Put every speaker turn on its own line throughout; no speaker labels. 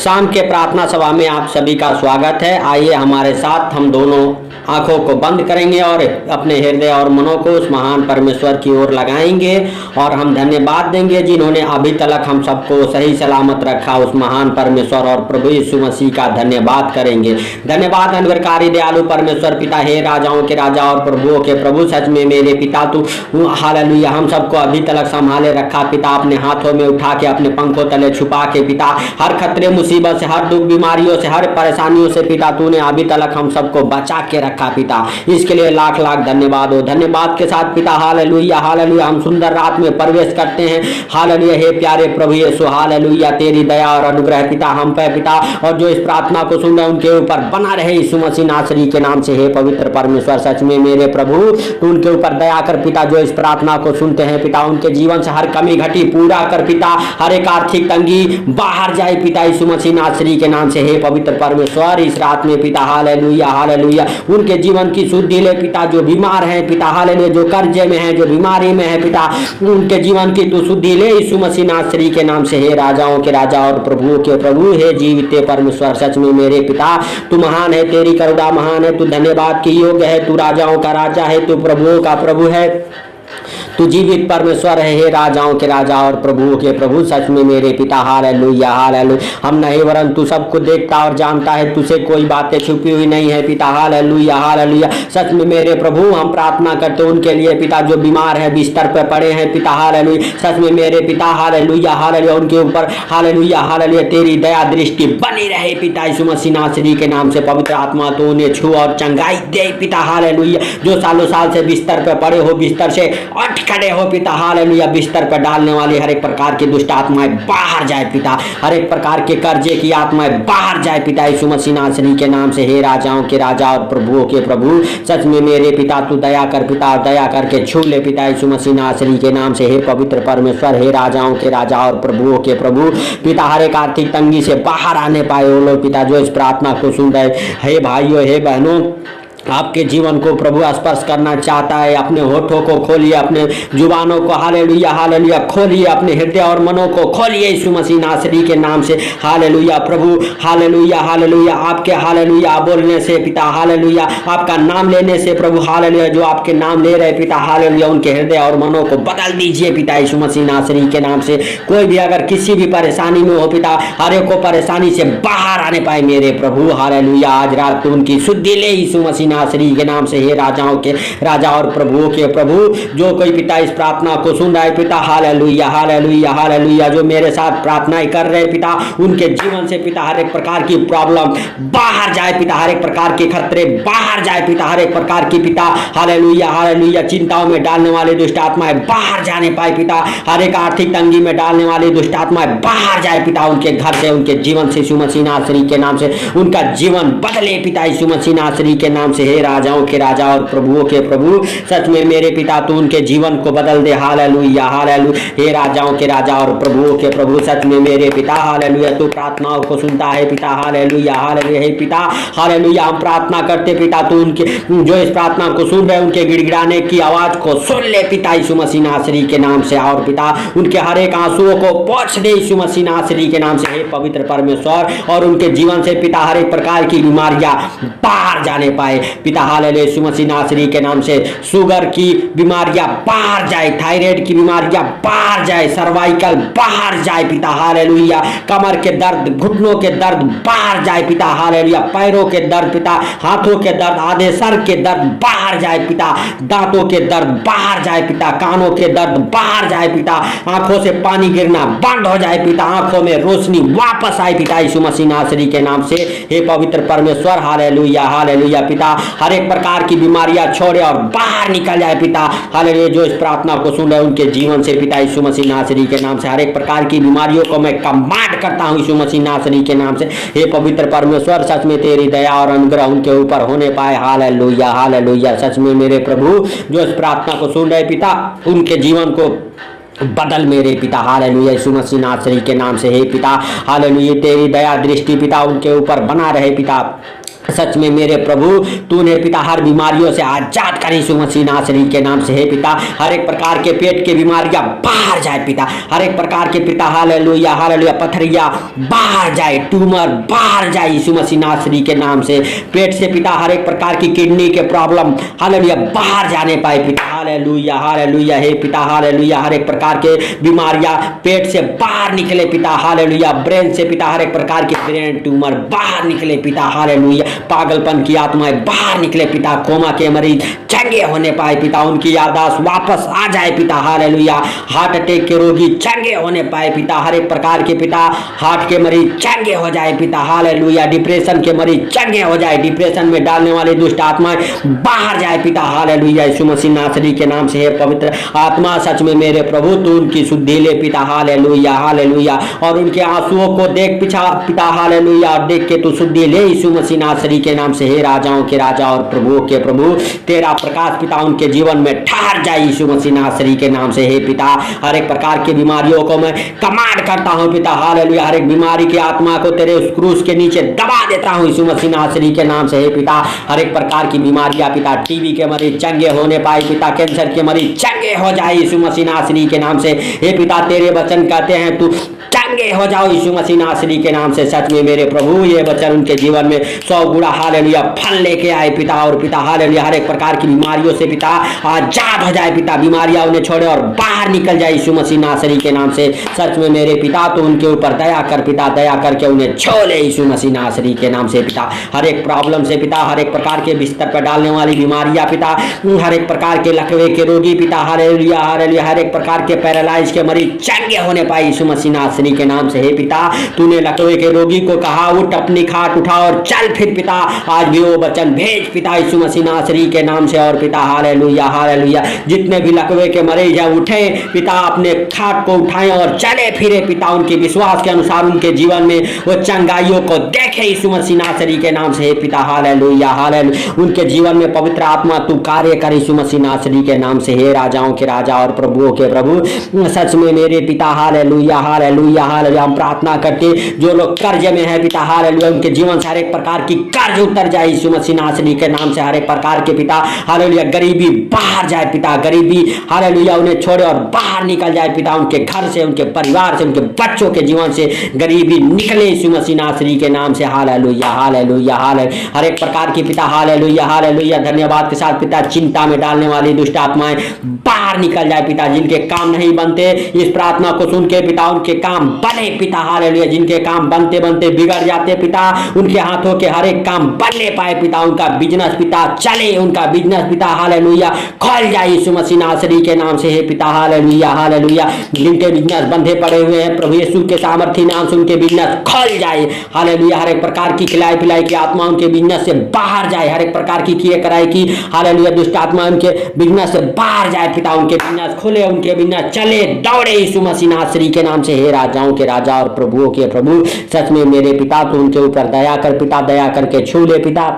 शाम के प्रार्थना सभा में आप सभी का स्वागत है। आइए हमारे साथ हम दोनों आंखों को बंद करेंगे और अपने हृदय और मनों को उस महान परमेश्वर की ओर लगाएंगे और हम धन्यवाद देंगे जिन्होंने अभी तक हम सबको सही सलामत रखा। उस महान परमेश्वर और प्रभु यीशु मसीह का धन्यवाद करेंगे। धन्यवाद अनुग्रहकारी दयालु परमेश्वर पिता, हे राजाओं के राजा और प्रभुओं के प्रभु, सच में मेरे पिता तू हालेलुया हम सबको अभी तक संभाले रखा पिता। अपने हाथों में उठा के अपने पंखों तले छुपा के पिता, हर खतरे मुसीबत से, हर दुख बीमारियों से, हर परेशानियों से पिता तूने अभी तक हम सबको बचा के रखा पिता। इसके लिए लाख लाख धन्यवाद हो। धन्यवाद के साथ पिता हालेलुया हालेलुया हम सुंदर रात में प्रवेश करते हैं। हालेलुया हे प्यारे प्रभु यीशु, हालेलुया तेरी दया और अनुग्रह पिता हम पे पिता, और जो इस प्रार्थना को सुन रहे उनके ऊपर बना रहे यीशु मसीह नासरी के नाम से। हे पवित्र परमेश्वर, सच में मेरे प्रभु तू उनके ऊपर दया कर पिता। जो इस प्रार्थना को सुनते हैं पिता, उनके जीवन से हर कमी घटी पूरा कर पिता। हर एक आर्थिक तंगी बाहर जाए पिता यीशु मसीह नासरी के नाम से। हे पवित्र परमेश्वर, इस रात में पिता हालेलुया हालेलुया उनके जीवन की शुद्धि ले पिता। जो बीमार हैं पिता हालेलुया, जो कर्जे में है, जो बीमारी में है पिता, उनके जीवन की तू शुद्धि ले यीशु मसीह नासरी के नाम से। हे राजाओं के राजा और प्रभुओं के प्रभु, हे जीवित परमेश्वर, सच में मेरे पिता तू महान है, तेरी करुणा महान है, तू धन्यवाद की योग्य है, तू राजाओं का राजा है, तू प्रभुओं का प्रभु है, तू जीवित परमेश्वर है। हे राजाओं के राजा और प्रभुओं के प्रभु, सच में मेरे पिता हालेलुया हालेलुया हम नहीं वरन तू सब कुछ देखता और जानता है, तुझसे कोई बातें छुपी हुई नहीं है पिता हालेलुया हालेलुया। सच में मेरे प्रभु हम प्रार्थना करते उनके लिए पिता जो बीमार है, बिस्तर पे पड़े हैं पिता हालेलुया। सच में मेरे पिता हालेलुया हालेलुया उनके ऊपर हालेलुया हालेलुया तेरी दया दृष्टि बनी रहे पिता यीशु मसीह नासरी के नाम से। पवित्र आत्मा तो उन्हें छू और चंगाई दे पिता हालेलुया। जो सालों साल से बिस्तर पे पड़े हो, बिस्तर से उठ खड़े हो पिता हालेलुया। बिस्तर पर डालने वाली हर एक प्रकार की दुष्ट आत्माएं बाहर जाए पिता। हर एक प्रकार के कर्जे की आत्माएं बाहर जाए पिता यीशु मसीह नासरी के नाम से। हे राजाओं के राजा और प्रभुओं के प्रभु, सच में मेरे पिता तू दया कर पिता, दया करके छू ले पिता यीशु मसीह नासरी के नाम से। हे पवित्र परमेश्वर, हे राजाओं के राजा और प्रभुओं के प्रभु पिता, हर एक आर्थिक तंगी से बाहर आने पाए वो लोग पिता जो इस प्रार्थना को सुन रहे। हे भाइयों, हे बहनों, आपके जीवन को प्रभु स्पर्श करना चाहता है। अपने होठों को खोलिए, अपने जुबानों को हालेलुया हालेलुया खोलिए, अपने हृदय और मनों को खोलिए यीशु मसीह नासरी के नाम से। हालेलुया प्रभु हालेलुया हालेलुया आपके हालेलुया बोलने से पिता हालेलुया, आपका नाम लेने से प्रभु हालेलुया, जो आपके नाम ले रहे पिता हालेलुया उनके हृदय और मनों को बदल दीजिए पिता यीशु मसीह नासरी के नाम से। कोई भी अगर किसी भी परेशानी में हो पिता, हर एक को परेशानी से बाहर आने पाए मेरे प्रभु हालेलुया। आज रात उनकी शुद्धि ले यीशु मसीह नासरी के नाम से। हे राजाओं के राजा और प्रभुओं के प्रभु, जो कोई पिता इस प्रार्थना को सुन रहा है पिता हालेलुया हालेलुया हालेलुया, जो मेरे साथ प्रार्थनाएं कर रहे पिता, उनके जीवन से पिता हर एक प्रकार की प्रॉब्लम बाहर जाए पिता, हर एक प्रकार के खतरे बाहर जाए पिता, हर एक प्रकार की पिता हालेलुया हालेलुया चिंताओं में डालने वाली दुष्ट आत्माएं बाहर जाने पाए पिता। हर एक आर्थिक तंगी में डालने वाली दुष्ट आत्माएं बाहर जाए पिता, उनके घर से, उनके जीवन से यीशु मसीह नासरी के नाम से। उनका जीवन बदले पिता यीशु मसीह नासरी के नाम से। हे राजाओं के राजा और प्रभुओं के प्रभु, सच में मेरे पिता तू उनके जीवन को बदल दे हालेलुया हालेलुया। हे राजाओं के राजा और प्रभुओं के प्रभु, सच में मेरे पिता हालेलुया तू प्रार्थनाओं को सुनता है पिता हालेलुया हालेलुया। हे पिता हालेलुया हम प्रार्थना करते पिता, तू उनके जो इस प्रार्थना को सुन रहे उनके गिड़गिड़ाने की आवाज को सुन ले पिता यीशु मसीह नासरी के नाम से। और पिता उनके हर एक आंसुओं को पोंछ दे यीशु मसीह नासरी के नाम से। हे पवित्र परमेश्वर, और उनके जीवन से पिता हर एक प्रकार की बीमारियां बाहर जाने पाए पिता हालेलुया यीशु मसीह नासरी के नाम से। शुगर की बीमारियां बाहर जाए, थायराइड की बीमारियां बाहर जाए, सर्वाइकल बाहर जाए पिता हालेलुया। कमर के दर्द, घुटनों के दर्द बाहर जाए पिता हालेलुया। पैरों के दर्द पिता, हाथों के दर्द, आधे सर के दर्द बाहर जाए पिता। दांतों के दर्द बाहर जाए पिता, कानों के दर्द बाहर जाए पिता। आंखों से पानी गिरना बंद हो जाए पिता, आंखों में रोशनी वापस आए पिता यीशु मसीह नासरी के नाम से। हे पवित्र परमेश्वर हालेलुया हालेलुया पिता, हर एक प्रकार की बीमारियां छोड़े और बाहर निकल जाए पिता हालेलुया। जो इस प्रार्थना को सुन रहे उनके जीवन से पिता यीशु मसीह नासरी के नाम से हर एक प्रकार की बीमारियों को मैं कमांड करता हूं यीशु मसीह नासरी के नाम से। हे पवित्र परमेश्वर, सच में तेरी दया और अनुग्रह उनके ऊपर होने पाए हालेलुया हालेलुया। सच में मेरे प्रभु, जो इस प्रार्थना को सुन रहे पिता, उनके जीवन को बदल मेरे पिता हालेलुया यीशु मसीह नासरी के नाम से। हे पिता हालेलुया तेरी दया दृष्टि पिता उनके ऊपर बना रहे पिता। सच में मेरे प्रभु तूने पिता हर बीमारियों से आजाद कर यीशु मसीह नासरी के नाम से। हे पिता हर एक प्रकार के पेट के बीमारियां बाहर जाए पिता, हर एक प्रकार के पिता हालेलुया हालेलुया पथरिया बाहर जाए, ट्यूमर बाहर जाए यीशु मसीह नासरी के नाम से। पेट से पिता हर एक प्रकार की किडनी के प्रॉब्लम हालेलुया बाहर जाने पाए पिता हालेलुया हालेलुया। हे पिता हालेलुया हर एक प्रकार के बीमारियां पेट से बाहर निकले पिता हालेलुया। ब्रेन से पिता हर एक प्रकार के ब्रेन ट्यूमर बाहर निकले पिता हालेलुया। पागलपन की आत्माएं बाहर निकले पिता, कोमा के मरीज चंगे होने पाए पिता, उनकी याददाश्त वापस आ जाए पिता हालेलुया। हार्ट अटैक के रोगी चंगे होने पाए पिता, हर एक प्रकार के पिता हार्ट के मरीज चंगे हो जाए पिता हालेलुया। डिप्रेशन के मरीज चंगे हो जाए, डिप्रेशन में डालने वाली दुष्ट आत्माएं बाहर जाए पिता हालेलुया यीशु मसीह नासरी के नाम से। हे पवित्र आत्मा सच में मेरे प्रभु तू उनकी शुद्धि ले पिता हालेलुया हालेलुया, और उनके आंसुओं को देख पिता हालेलुया, और देख के तू शुद्धि ले यीशु मसीह नासरी के नाम से। हे राजाओं के राजा और प्रभुओं के प्रभु तेरा प्रकाश पिता उनके जीवन में ठहर जाए यीशु मसीह नासरी के नाम से। हे पिता हर एक प्रकार की बीमारियों को मैं कमांड करता हूं पिता हालेलुया, हर एक बीमारी की आत्मा को तेरे उस क्रूस के नीचे दबा देता हूं यीशु मसीह नासरी के नाम से। हे पिता हर एक प्रकार की बीमारियां पिता, टीबी के मरीज चंगे होने पाए पिता, कैंसर के मरीज चंगे हो जाए यीशु मसीह नासरी के नाम से। हे पिता तेरे वचन कहते हैं तू चंगे हो जाओ यीशु मसीह नासरी के नाम से। सच में मेरे प्रभु ये वचन उनके जीवन में 100 गुना हालेलुया फल लेके आए पिता, और पिता हालेलुया हर एक प्रकार की बीमारियों से पिता आजाद हो जाए पिता, बीमारियां उन्हें छोड़े और बाहर निकल जाए यीशु मसीह नासरी के नाम से। सच में मेरे पिता तो उनके ऊपर दया कर पिता, दया करके उन्हें छोड़े यीशु मसीह नासरी के नाम से पिता। हर एक प्रॉब्लम से पिता, हर एक प्रकार के बिस्तर पर डालने वाली बीमारियां पिता, हर एक प्रकार के लकवे के रोगी पिता हालेलुया हालेलुया, हर एक प्रकार के पैरालाइज के मरीज चंगे होने पाए यीशु मसीह नासरी के नाम से। हे पिता तूने लकवे के रोगी को कहा उठ अपनी खाट उठा और चल फिर पिता, आज भी वो वचन भेज पिता यीशु मसीह नासरी के नाम से। और पिता हालेलुया हालेलुया जितने भी लकवे के मरीज हैं उठे पिता, अपने खाट को उठाएं और चले फिरे पिता, उनके विश्वास के अनुसार उनके जीवन में वो चंगाइयों को देखे यीशु मसीह नासरी के नाम से। हे पिता हालेलुया हालेलुया उनके जीवन में पवित्र आत्मा तू कार्य कर यीशु मसीह नासरी के नाम से। हे राजाओं के राजा और प्रभुओं के प्रभु सच में मेरे पिता हालेलुया हालेलुया हालेलुया हम प्रार्थना करते जो लोग कर्ज में है पिता हालेलुया उनके जीवन से हर एक प्रकार की कर्ज उतर जाए यीशु मसीह नासरी के नाम से। हर एक प्रकार के पिता हालेलुया गरीबी बाहर जाए पिता, गरीबी हालेलुया उन्हें छोड़े और बाहर निकल जाए पिता, उनके घर से, उनके परिवार से, उनके बच्चों के जीवन से गरीबी निकले यीशु मसीह नासरी के नाम से। हालेलुया हालेलुया हालेलुया हर एक प्रकार की पिता हालेलुया हालेलुया धन्यवाद के साथ पिता चिंता में डालने वाली दुष्ट आत्माएं बाहर निकल जाए पिता, जिनके काम नहीं बनते इस प्रार्थना को सुन के पिता उनके काम बने पिता हालेलुया, जिनके काम बनते बनते बिगड़ जाते पिता उनके हाथों के हर एक काम बनने पाए पिता, उनका बिजनेस पिता चले, उनका बिजनेस पिता हालेलुया खोल जाए यीशु मसीह नासरी के नाम से। हे पिता हालेलुया हालेलुया जिनके बिजनेस बंधे पड़े हुए हैं प्रभु यीशु के सामर्थी नाम से उनके बिजनेस खोल जाए हालेलुया, हर एक प्रकार की खिलाई पिलाई की आत्मा उनके बिजनेस से बाहर जाए, हर एक प्रकार की किए कराई की हालेलुया दुष्ट आत्मा उनके बिजनेस से बाहर जाए पिता, उनके बिजनेस खुले, उनके बिजनेस चले दौड़े यीशु मसीह नासरी के नाम से। हे राजाओं के राजा और प्रभुओं के प्रभु सच में मेरे पिता तो उनके ऊपर दया कर पिता, दया करके छू ले पिता।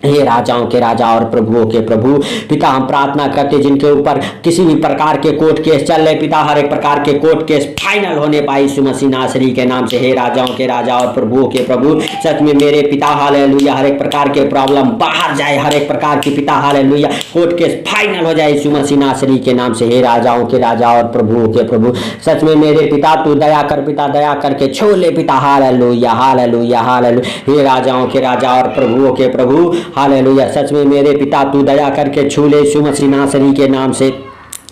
हे राजाओं के राजा और प्रभुओं के प्रभु पिता हम प्रार्थना करते जिनके ऊपर किसी भी प्रकार के कोर्ट केस चल रहे पिता, हर एक प्रकार के कोर्ट केस फाइनल होने पाए यीशु मसीह नासरी के नाम से। हे राजाओं के राजा और प्रभुओं के प्रभु सच में मेरे पिता हालेलुया हर एक प्रकार के प्रॉब्लम बाहर जाए, हर एक प्रकार की पिता हालेलुया कोर्ट केस फाइनल हो जाए यीशु मसीह नासरी के नाम से। हे राजाओं के राजा और प्रभुओं के प्रभु सच में मेरे पिता तू दया कर पिता, दया करके छो ले पिता हालेलुया हालेलुया हालेलुया। हे राजाओं के राजा और प्रभुओं के प्रभु हालेलुया सच में मेरे पिता तू दया करके छू ले यीशु मसीह नासरी के नाम से।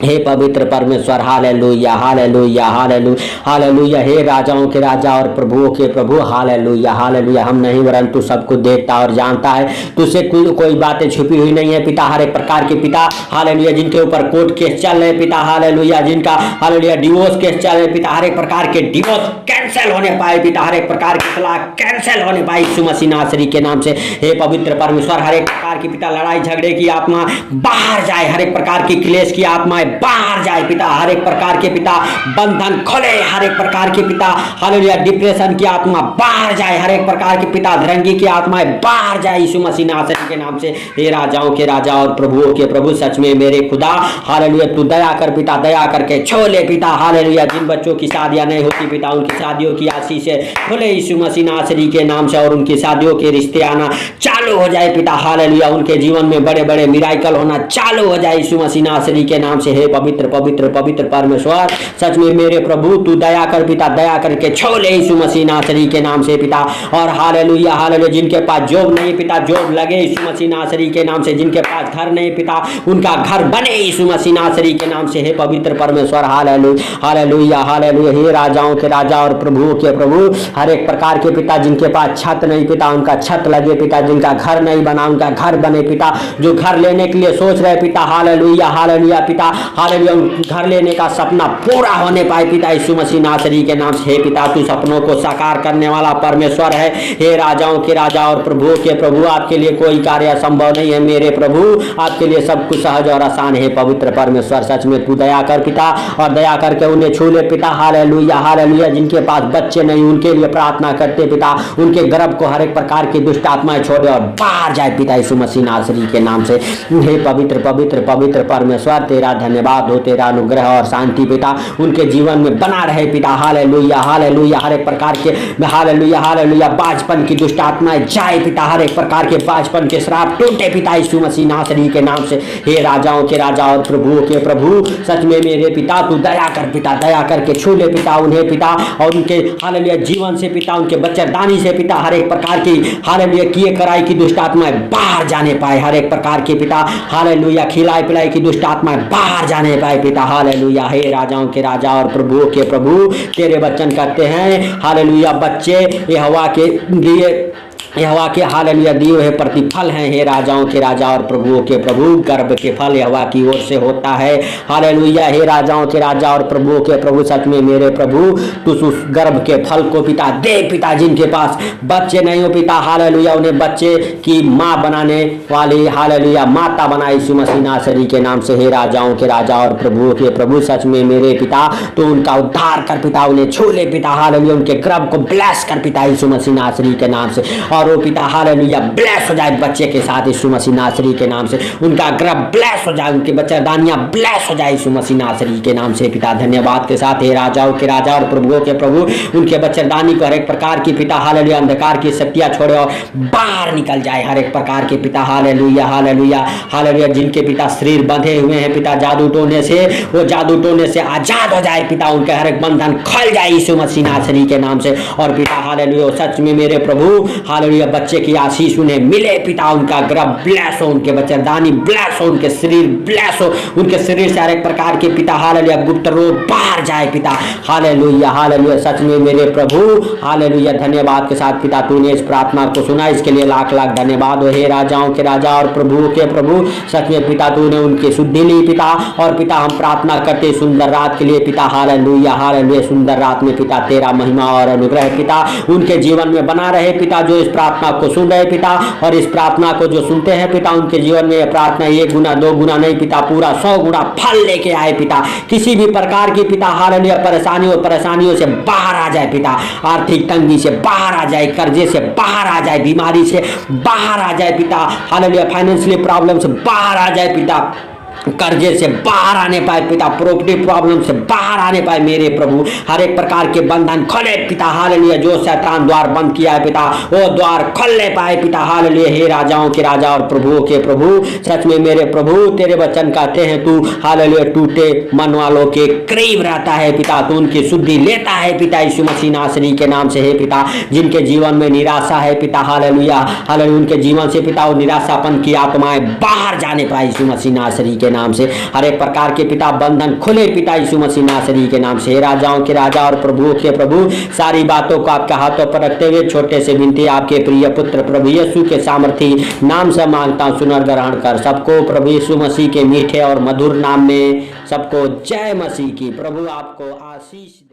हे पवित्र परमेश्वर हालेलुया हालेलुया हालेलुया हालेलुया। हे राजाओं के राजा और प्रभुओं के प्रभु हालेलुया हालेलुया हम नहीं वरन तू सब कुछ देखता और जानता है, तुझसे कोई बातें छुपी हुई नहीं है पिता। हर एक प्रकार के पिता हालेलुया जिनके ऊपर कोर्ट केस चल रहे पिता हालेलुया, जिनका हालेलुया डिवोर्स केस चल रहे पिता, हर एक प्रकार के डिवोर्स कैंसिल होने पाए पिता, हर एक प्रकार की तलाक कैंसिल होने पाए यीशु मसीह नासरी के नाम से। हे पवित्र परमेश्वर हर एक प्रकार की पिता लड़ाई झगड़े की आत्मा बाहर जाए, हर एक प्रकार की क्लेश की आत्मा आत्माएं बाहर जाए पिता, हर एक प्रकार के पिता बंधन खुले, हर एक प्रकार के पिता हालेलुया डिप्रेशन की आत्मा बाहर जाए, हर एक प्रकार के पिता धरंगी की आत्माएं बाहर जाए यीशु मसीह नासरी के नाम से। हे राजाओं के राजा और प्रभुओं के प्रभु, सच में मेरे खुदा हालेलुया तू दया कर पिता, दया करके छोले पिता हालेलुया, जिन बच्चों की शादियां नहीं होती पिता उनकी शादियों की आशीष से खुले यीशु मसीह नासरी के नाम से, और उनकी शादियों के रिश्ते आना चालू हो जाए पिता हालेलुया, उनके जीवन में बड़े बड़े मिराकल होना चालू हो जाए यीशु मसीह नासरी के नाम से। हे पवित्र पवित्र पवित्र परमेश्वर, सच में मेरे प्रभु तू दया कर पिता, दया करके छोले यीशु मसीह नासरी के नाम से पिता। और हालेलुया हालेलुया, जिनके पास जॉब नहीं पिता जॉब लगे यीशु मसीह नासरी के नाम से, जिनके पास घर नहीं पिता उनका घर बने यीशु मसीह नासरी के नाम से। हे पवित्र परमेश्वर हालेलुया हालेलुया हालेलुया, हे राजाओं के राजा और प्रभुओं के प्रभु, हर एक प्रकार के पिता जिनके पास छत नहीं पिता उनका छत लगे पिता, जिनका घर नहीं बना उनका घर बने पिता, जो घर लेने के लिए सोच रहे पिता हालेलुया हालेलुया पिता हालेलुया, घर लेने का सपना पूरा होने पाए पिता यीशु मसीह नासरी के नाम से। हे पिता तू सपनों को साकार करने वाला परमेश्वर है। हे राजाओं के राजा और प्रभुओं के प्रभु, आपके लिए कोई कार्य असंभव नहीं है मेरे प्रभु, आपके लिए सब कुछ सहज और आसान है। पवित्र परमेश्वर सच में तू दया कर पिता, और दया करके उन्हें छू ले पिता हालेलुया हालेलुया, जिनके पास बच्चे नहीं उनके लिए प्रार्थना करते पिता, उनके गर्भ को हर एक प्रकार की दुष्ट आत्माएं छोड़े और बाहर जाए पिता यीशु मसीह नासरी के नाम से। हे पवित्र पवित्र पवित्र परमेश्वर, तेरा धन्यवाद हो, तेरा अनुग्रह और शांति पिता उनके जीवन में बना रहे पिता हालेलुया हालेलुया, हर एक प्रकार के हालेलुया हालेलुया बाजपन की दुष्ट आत्माएं जाए पिता, हर एक प्रकार के बाजपन के श्राप टूटे पिता यीशु मसीह नासरी के नाम से। हे राजाओं के राजा और प्रभुओं के प्रभु, सच में मेरे पिता तू दया कर पिता, दया करके छू ले पिता उन्हें पिता, और उनके हालेलुया जीवन से पिता, उनके बच्चेदानी से पिता हर एक प्रकार की हालेलुया किए कराई की दुष्ट आत्माएं बाहर जाने पाए, हर एक प्रकार के पिता हालेलुया खिलाई पिलाई की दुष्ट आत्माएं बाहर जाने पाए पिता हालेलुया। हे राजाओं के राजा और प्रभुओं के प्रभु, तेरे वचन कहते हैं हालेलुया बच्चे यहोवा के लिए यहोवा के हालेलुया दिए हुए प्रतिफल हैं। हे राजाओं के राजा और प्रभुओं के प्रभु, गर्भ के फल यहोवा की ओर से होता है हालेलुया। हे राजाओं के राजा और प्रभुओं के प्रभु, सच में मेरे प्रभु तू उस गर्भ के फल को पिता दे पिता, जिनके पास बच्चे नहीं हो पिता हालेलुया, उन्हें बच्चे की माँ बनाने वाली हालेलुया माता बनाई यीशु मसीह नासरी के नाम से। हे राजाओं के राजा और प्रभुओं के प्रभु, सच में मेरे पिता तो उनका उद्धार कर पिता, उन्हें छू ले पिता हालेलुया, उनके गर्भ को ब्लेस कर पिता यीशु मसीह नासरी के नाम से, और वो पिता हालेलुया ब्लेस हो जाए बच्चे के साथ यीशु मसीह नासरी के नाम से, उनका गर्भ ब्लेस हो जाए, उनके बच्चेदानियां ब्लेस हो जाए यीशु मसीह नासरी के नाम से पिता। धन्यवाद के साथ हे राजाओं के राजा और प्रभुओं के प्रभु, उनके बच्चेदानी को हर एक प्रकार की पिता हालेलुया अंधकार की शक्तियां छोड़े और बाहर निकल जाए, हर एक प्रकार के पिता हालेलुया हालेलुया हालेलुया, जिनके पिता शरीर बंधे हुए हैं पिता जादू टोने से, वो जादू टोने से आजाद हो जाए पिता, उनके हर एक बंधन खुल जाए यीशु मसीह नासरी के नाम से। और पिता हालेलुया सच में मेरे प्रभु हालेलुया बच्चे की आशीष उन्हें मिले पिता, उनका गर्भ ब्लेस हो, उनके बच्चेदानी ब्लेस हो, उनके शरीर ब्लेस हो, उनके शरीर से हर एक प्रकार के पिता हालेलुया गुप्त रोग बाहर जाए पिता हालेलुया हालेलुया। सच में मेरे प्रभु हालेलुया धन्यवाद के साथ पिता तूने इस प्रार्थना को सुना, इसके लिए लाख लाख धन्यवाद हो। हे राजाओं के राजा और प्रभुओं के प्रभु, सच में पिता तूने उनकी शुद्धि ली पिता, और पिता हम प्रार्थना करते सुंदर रात के लिए पिता हालेलुया हालेलुया, सुंदर रात में पिता तेरा महिमा और अनुग्रह पिता उनके जीवन में बना रहे पिता, जो इस प्रार्थना को सुन रहे पिता, और इस प्रार्थना को जो सुनते हैं पिता उनके जीवन में यह प्रार्थना 1 गुना 2 गुना नहीं पिता पूरा 100 गुना फल लेके आए पिता, किसी भी प्रकार की पिता हालेलुया परेशानियों से बाहर आ जाए पिता, आर्थिक तंगी से बाहर आ जाए, कर्जे से बाहर आ जाए, बीमारी से बाहर आ जाए पिता हालेलुया, फाइनेंशियल प्रॉब्लम से बाहर आ जाए पिता, कर्जे से बाहर आने पाए पिता, प्रॉपर्टी प्रॉब्लम से बाहर आने पाए मेरे प्रभु, हर एक प्रकार के बंधन खोले पिता हालेलुया, जो शैतान द्वार बंद किया है पिता वो द्वार खोलने पाए पिता हालेलुया। हे राजाओं के राजा और प्रभुओं के प्रभु, सच में मेरे प्रभु तेरे वचन कहते हैं तू हालेलुया टूटे मन वालों के करीब रहता है पिता, तू उनकी शुद्धि लेता है पिता यीशु मसीह नासरी के नाम से। हे पिता जिनके जीवन में निराशा है पिता हालेलुया हालेलुया, उनके जीवन से पिता वो निराशापन की आत्माएं बाहर जाने पाए यीशु मसीह नासरी के नाम से, हर एक प्रकार के पिता बंधन खुले पिता यीशु मसीह नासरी के नाम से। हे राजाओं के राजा और प्रभुओं के प्रभु, सारी बातों को आपके हाथों पर रखते हुए छोटे से विनती आपके प्रिय पुत्र प्रभु यीशु के सामर्थी नाम से मांगता हूं, सुनर ग्रहण कर। सबको प्रभु यीशु मसीह के मीठे और मधुर नाम में सबको जय मसीह की। प्रभु आपको आशीष दे।